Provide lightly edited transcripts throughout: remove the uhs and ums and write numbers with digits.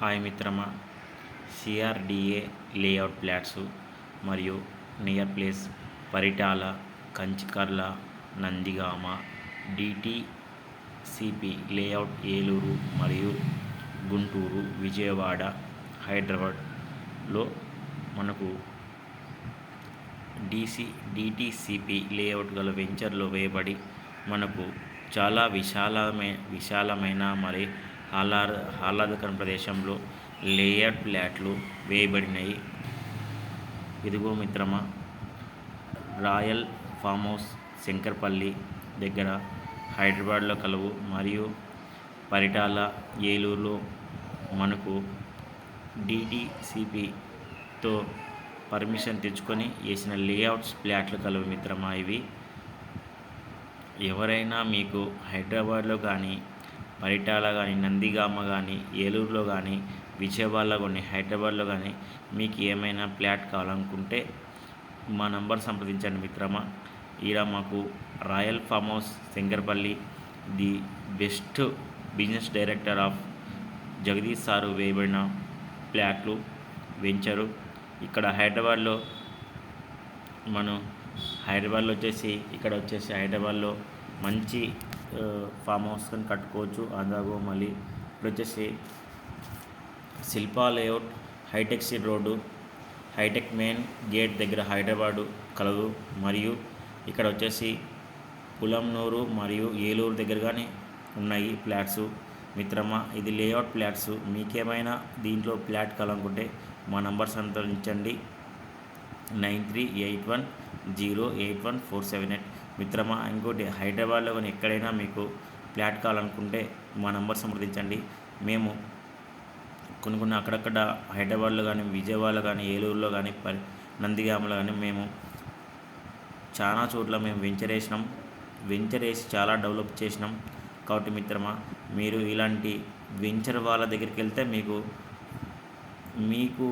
Hi మిత్రమా, CRDA layout plots మరియు near place Paritala, Kanchikarla, Nandigama, DTCP layout Eluru మరియు గుంటూరు, విజయవాడ, హైదరాబాద్లో మనకు డిటిసిపి లేఅవుట్ గల వెంచర్లో వేయబడి మనకు చాలా విశాలమైన మరి ఆహ్లాదకర ప్రదేశంలో లేఅవుట్ ప్లాట్లు వేయబడినాయి. ఇదిగో మిత్రమా, రాయల్ ఫామ్ హౌస్ శంకర్పల్లి దగ్గర హైదరాబాద్లో కలవు మరియు పరిటాల, ఏలూరులో మనకు డిటిసిపితో పర్మిషన్ తెచ్చుకొని వేసిన లేఅవుట్స్ ప్లాట్లు కలవు మిత్రమా. ఇవి ఎవరైనా మీకు హైదరాబాద్లో కానీ, పరిటాల కానీ, నందిగామ కానీ, ఏలూరులో కానీ, విజయవాడలో కానీ, హైదరాబాద్లో కానీ మీకు ఏమైనా ఫ్లాట్ కావాలనుకుంటే మా నంబర్ సంప్రదించండి మిత్రమా. ఈడ మాకు royal farm house Shankarpally the best business director of Jagadish సారు వేయబడిన ఫ్లాట్లు వెంచరు. ఇక్కడ హైదరాబాద్లో హైదరాబాద్లో మంచి ఫామ్ హౌస్ కానీ కట్టుకోవచ్చు. అలాగో మళ్ళీ ఇప్పుడు వచ్చేసి Shilpa layout, hitech city road, hitech main gate దగ్గర హైదరాబాదు కలదు. మరియు ఇక్కడ వచ్చేసి పులంనూరు మరియు ఏలూరు దగ్గరగానే ఉన్నాయి ఫ్లాట్స్ మిత్రమా. ఇది లేఅవుట్ ఫ్లాట్స్. మీకేమైనా దీంట్లో ఫ్లాట్ కావాలనుకుంటే మా నంబర్ సంప్రదించండి 9381081478 మిత్రమా. ఇంకోటి హైదరాబాద్లో కానీ ఎక్కడైనా మీకు ఫ్లాట్ కావాలనుకుంటే మా నంబర్ సంప్రదించండి. మేము కొన్ని అక్కడక్కడ హైదరాబాద్లో కానీ, విజయవాడలో కానీ, ఏలూరులో కానీ, నందిగామలో కానీ మేము చాలా చోట్ల మేము వెంచర్ వేసి చాలా డెవలప్ చేసినాం. కాబట్టి మిత్రమా, మీరు ఇలాంటి వెంచర్ వాళ్ళ దగ్గరికి వెళ్తే మీకు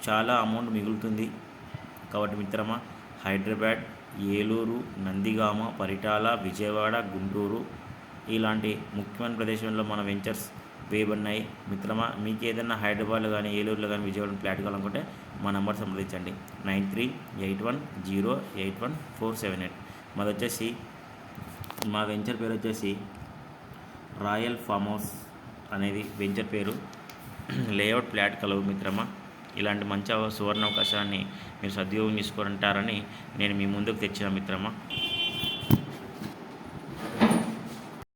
చాలా అమౌంట్ మిగులుతుంది. కాబట్టి మిత్రమా, హైదరాబాద్, ఏలూరు, నందిగామ, పరిటాల, విజయవాడ, గుంటూరు ఇలాంటి ముఖ్యమైన ప్రదేశంలో మన వెంచర్స్ వేయబడినాయి మిత్రమా. మీకు ఏదైనా హైదరాబాద్లో కానీ, ఏలూరులో కానీ, విజయవాడ ఫ్లాట్ కావాలనుకుంటే మా నంబర్ సంప్రదించండి 9381081478. మా వెంచర్ పేరు వచ్చేసి రాయల్ ఫామ్ హౌస్ అనేది వెంచర్ పేరు. లేఅవుట్ ఫ్లాట్ కలవు మిత్రమా. ఇలాంటి మంచి సువర్ణ అవకాశాన్ని మీరు సద్వినియోగం చేసుకుంటారని నేను మీ ముందుకు తెచ్చిన మిత్రమా.